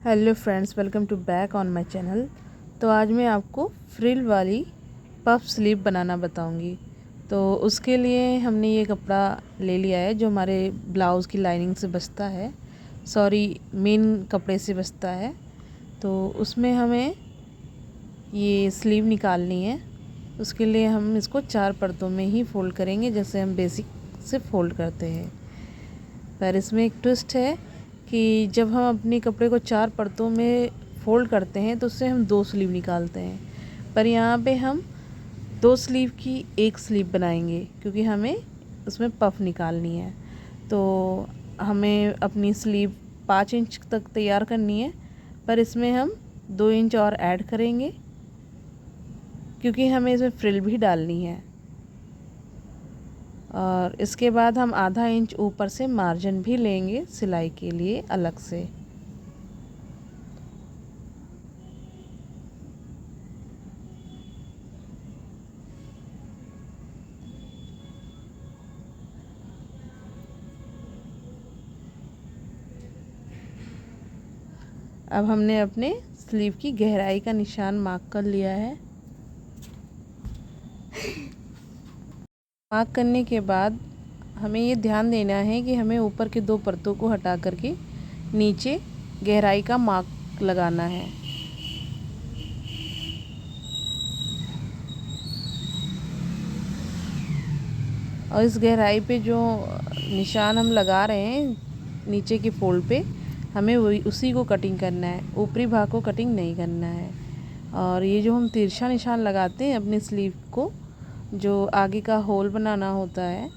Hello friends, welcome to back on my channel. तो आज मैं आपको फ्रिल वाली पफ स्लीव बनाना बताऊंगी। तो उसके लिए हमने ये कपड़ा ले लिया है जो हमारे ब्लाउज़ की लाइनिंग से बचता है, मेन कपड़े से बचता है। तो उसमें हमें ये स्लीव निकालनी है। उसके लिए हम इसको 4 परतों में ही फ़ोल्ड करेंगे, जैसे हम बेसिक से फ़ोल्ड करते हैं। पर इसमें एक ट्विस्ट है कि जब हम अपने कपड़े को 4 परतों में फ़ोल्ड करते हैं तो उससे हम 2 स्लीव निकालते हैं। पर यहाँ पे हम 2 स्लीव की 1 स्लीव बनाएंगे, क्योंकि हमें उसमें पफ निकालनी है। तो हमें अपनी स्लीव 5 इंच तक तैयार करनी है, पर इसमें हम 2 इंच और ऐड करेंगे, क्योंकि हमें इसमें फ्रिल भी डालनी है। और इसके बाद हम आधा इंच ऊपर से मार्जिन भी लेंगे सिलाई के लिए अलग से। अब हमने अपने स्लीव की गहराई का निशान मार्क कर लिया है। मार्क करने के बाद हमें ये ध्यान देना है कि हमें ऊपर के 2 परतों को हटा करके नीचे गहराई का मार्क लगाना है। और इस गहराई पे जो निशान हम लगा रहे हैं नीचे के फोल्ड पे, हमें वही उसी को कटिंग करना है, ऊपरी भाग को कटिंग नहीं करना है। और ये जो हम तिरछा निशान लगाते हैं अपनी स्लीव को, जो आगे का होल बनाना होता है,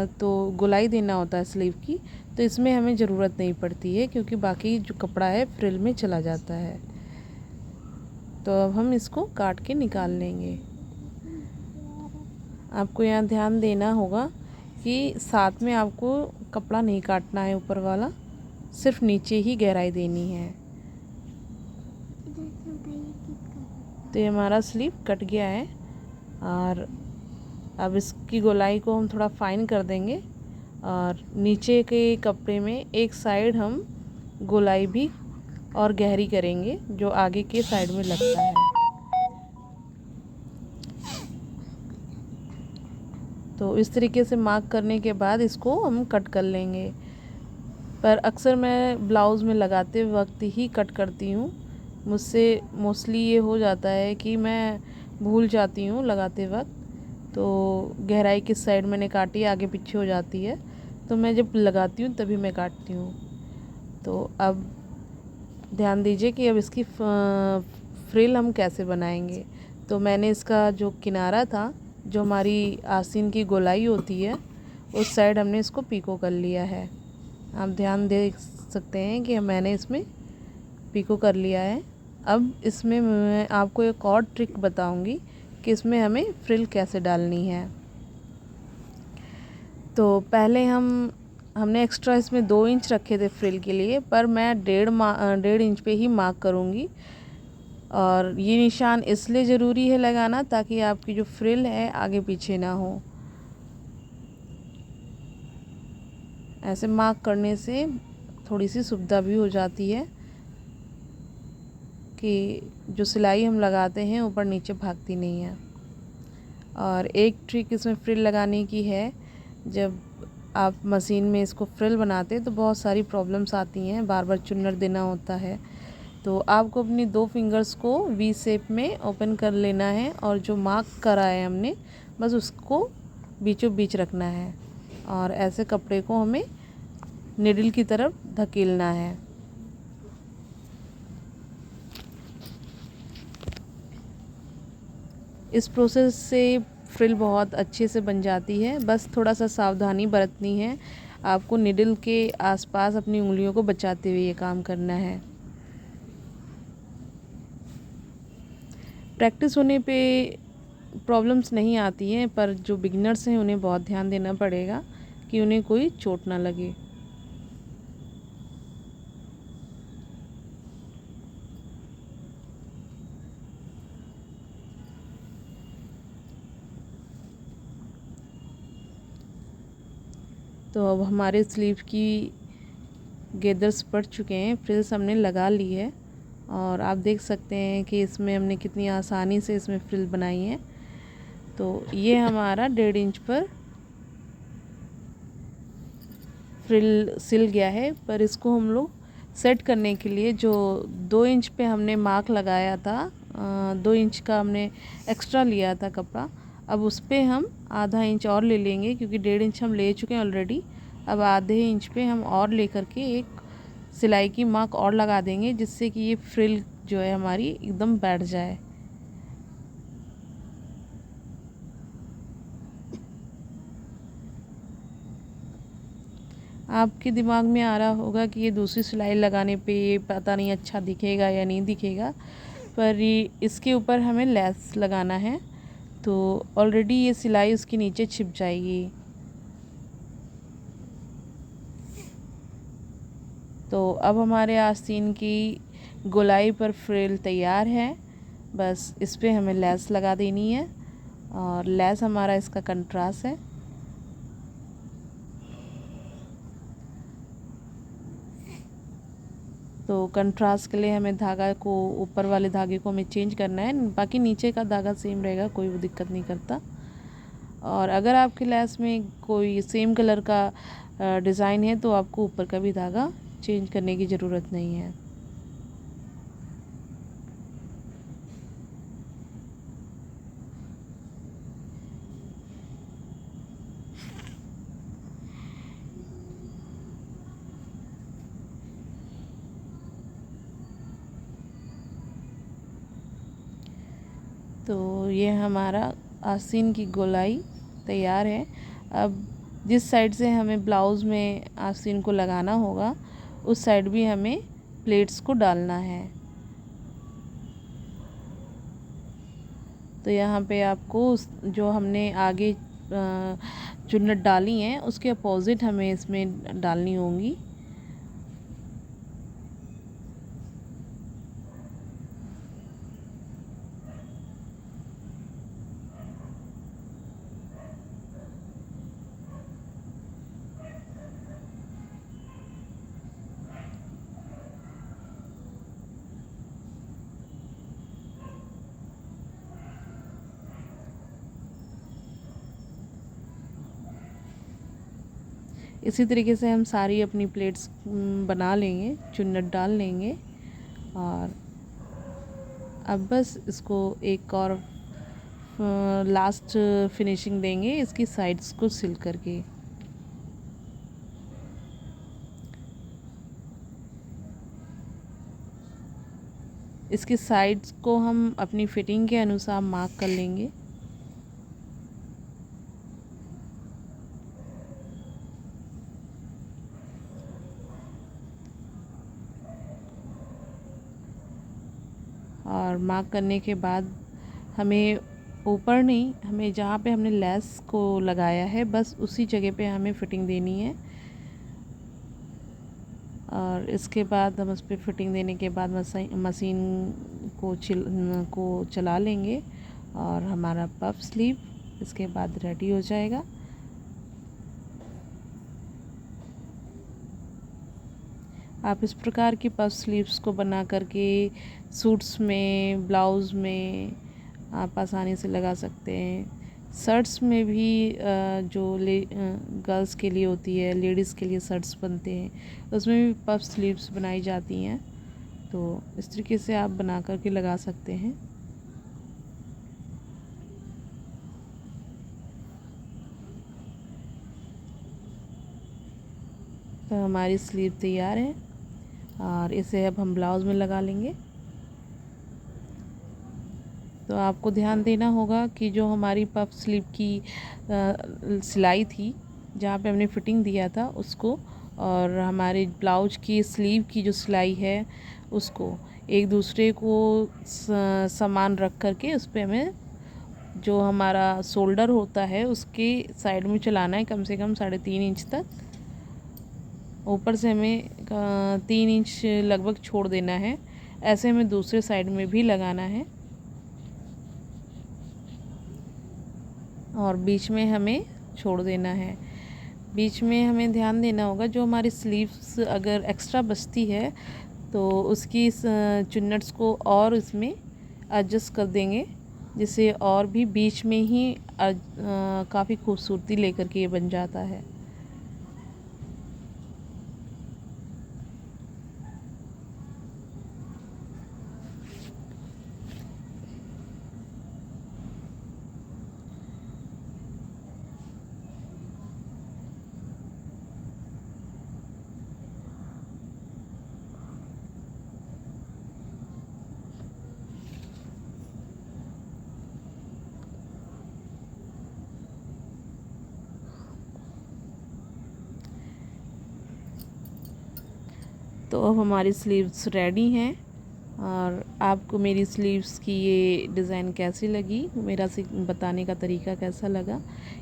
तो गोलाई देना होता है स्लीव की, तो इसमें हमें ज़रूरत नहीं पड़ती है, क्योंकि बाकी जो कपड़ा है फ्रिल में चला जाता है। तो अब हम इसको काट के निकाल लेंगे। आपको यहाँ ध्यान देना होगा कि साथ में आपको कपड़ा नहीं काटना है ऊपर वाला, सिर्फ नीचे ही गहराई देनी है। तो ये हमारा स्लीव कट गया है। और अब इसकी गोलाई को हम थोड़ा फाइन कर देंगे, और नीचे के कपड़े में एक साइड हम गोलाई भी और गहरी करेंगे, जो आगे के साइड में लगता है। तो इस तरीके से मार्क करने के बाद इसको हम कट कर लेंगे। पर अक्सर मैं ब्लाउज़ में लगाते वक्त ही कट करती हूँ। मुझसे मोस्टली ये हो जाता है कि मैं भूल जाती हूँ लगाते वक्त, तो गहराई किस साइड मैंने काटी आगे पीछे हो जाती है। तो मैं जब लगाती हूँ तभी मैं काटती हूँ। तो अब ध्यान दीजिए कि अब इसकी फ्रिल हम कैसे बनाएंगे। तो मैंने इसका जो किनारा था, जो हमारी आस्तीन की गोलाई होती है, उस साइड हमने इसको पीको कर लिया है। आप ध्यान दे सकते हैं कि मैंने इसमें पीको कर लिया है। अब इसमें मैं आपको एक और ट्रिक बताऊंगी कि इसमें हमें फ्रिल कैसे डालनी है। तो पहले हमने एक्स्ट्रा इसमें 2 इंच रखे थे फ्रिल के लिए, पर मैं 1.5 इंच पे ही मार्क करूँगी। और ये निशान इसलिए ज़रूरी है लगाना ताकि आपकी जो फ्रिल है आगे पीछे ना हो। ऐसे मार्क करने से थोड़ी सी सुविधा भी हो जाती है कि जो सिलाई हम लगाते हैं ऊपर नीचे भागती नहीं है। और एक ट्रिक इसमें फ्रिल लगाने की है, जब आप मशीन में इसको फ्रिल बनाते हैं तो बहुत सारी प्रॉब्लम्स आती हैं, बार बार चुन्नर देना होता है। तो आपको अपनी 2 फिंगर्स को वी शेप में ओपन कर लेना है, और जो मार्क करा है हमने बस उसको बीचों बीच रखना है, और ऐसे कपड़े को हमें निडल की तरफ धकेलना है। इस प्रोसेस से फ्रिल बहुत अच्छे से बन जाती है। बस थोड़ा सा सावधानी बरतनी है, आपको निडल के आसपास अपनी उंगलियों को बचाते हुए ये काम करना है। प्रैक्टिस होने पे प्रॉब्लम्स नहीं आती हैं, पर जो बिगिनर्स हैं उन्हें बहुत ध्यान देना पड़ेगा कि उन्हें कोई चोट ना लगे। तो अब हमारे स्लीव की गेदर्स पड़ चुके हैं, फ्रिल्स हमने लगा ली है। और आप देख सकते हैं कि इसमें हमने कितनी आसानी से इसमें फ्रिल बनाई है। तो ये हमारा 1.5 इंच पर फ्रिल सिल गया है। पर इसको हम लोग सेट करने के लिए जो 2 इंच पे हमने मार्क लगाया था, 2 इंच का हमने एक्स्ट्रा लिया था कपड़ा, अब उस पर हम आधा इंच और ले लेंगे, क्योंकि 1.5 इंच हम ले चुके हैं ऑलरेडी। अब आधे इंच पे हम और ले करके एक सिलाई की मार्क और लगा देंगे, जिससे कि ये फ्रिल जो है हमारी एकदम बैठ जाए। आपके दिमाग में आ रहा होगा कि ये दूसरी सिलाई लगाने पे ये पता नहीं अच्छा दिखेगा या नहीं दिखेगा, पर इसके ऊपर हमें लेस लगाना है, तो ऑलरेडी ये सिलाई उसके नीचे छिप जाएगी। तो अब हमारे आस्तीन की गोलाई पर फ्रिल तैयार है। बस इस पे हमें लेस लगा देनी है, और लेस हमारा इसका कंट्रास्ट है। तो कंट्रास्ट के लिए हमें धागा को, ऊपर वाले धागे को हमें चेंज करना है, बाकी नीचे का धागा सेम रहेगा, कोई दिक्कत नहीं करता। और अगर आपके लेस में कोई सेम कलर का डिज़ाइन है तो आपको ऊपर का भी धागा चेंज करने की ज़रूरत नहीं है। तो ये हमारा आस्तीन की गोलाई तैयार है। अब जिस साइड से हमें ब्लाउज़ में आस्तीन को लगाना होगा, उस साइड भी हमें प्लेट्स को डालना है। तो यहाँ पे आपको जो हमने आगे चुन्नट डाली हैं उसके अपोज़िट हमें इसमें डालनी होंगी। इसी तरीके से हम सारी अपनी प्लेट्स बना लेंगे, चुन्नट डाल लेंगे। और अब बस इसको एक और लास्ट फिनिशिंग देंगे इसकी साइड्स को सिल करके। इसकी साइड्स को हम अपनी फिटिंग के अनुसार मार्क कर लेंगे। और मार्क करने के बाद हमें ऊपर नहीं, हमें जहाँ पे हमने लेस को लगाया है बस उसी जगह पे हमें फिटिंग देनी है। और इसके बाद हम उस पर फिटिंग देने के बाद मशीन को चला लेंगे, और हमारा पफ स्लीव इसके बाद रेडी हो जाएगा। आप इस प्रकार की पफ स्लीव्स को बना करके सूट्स में, ब्लाउज़ में आप आसानी से लगा सकते हैं। शर्ट्स में भी जो गर्ल्स के लिए होती है, लेडीज़ के लिए शर्ट्स बनते हैं, उसमें भी पफ स्लीव्स बनाई जाती हैं। तो इस तरीके से आप बना करके लगा सकते हैं। तो हमारी स्लीव तैयार है, और इसे अब हम ब्लाउज़ में लगा लेंगे। तो आपको ध्यान देना होगा कि जो हमारी पफ स्लीव की सिलाई थी, जहाँ पे हमने फिटिंग दिया था उसको, और हमारे ब्लाउज की स्लीव की जो सिलाई है उसको एक दूसरे को समान रख करके उस पर हमें जो हमारा शोल्डर होता है उसके साइड में चलाना है, कम से कम 3.5 इंच तक। ऊपर से हमें 3 इंच लगभग छोड़ देना है। ऐसे हमें दूसरे साइड में भी लगाना है, और बीच में हमें छोड़ देना है। बीच में हमें ध्यान देना होगा, जो हमारी स्लीव्स अगर एक्स्ट्रा बचती है तो उसकी चुन्नट्स को और इसमें एडजस्ट कर देंगे, जिससे और भी बीच में ही काफ़ी खूबसूरती लेकर के ये बन जाता है। तो अब हमारी स्लीव्स रेडी हैं। और आपको मेरी स्लीव्स की ये डिज़ाइन कैसी लगी, मेरा बताने का तरीका कैसा लगा,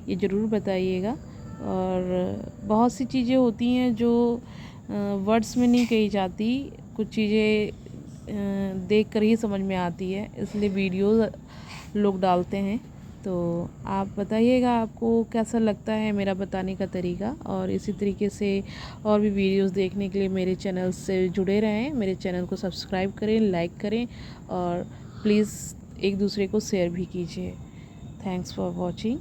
ये ज़रूर बताइएगा। और बहुत सी चीज़ें होती हैं जो वर्ड्स में नहीं कही जाती, कुछ चीज़ें देख कर ही समझ में आती है, इसलिए वीडियो लोग डालते हैं। तो आप बताइएगा आपको कैसा लगता है मेरा बताने का तरीका। और इसी तरीके से और भी वीडियोस देखने के लिए मेरे चैनल से जुड़े रहें, मेरे चैनल को सब्सक्राइब करें, लाइक करें और प्लीज़ एक दूसरे को शेयर भी कीजिए। Thanks for watching.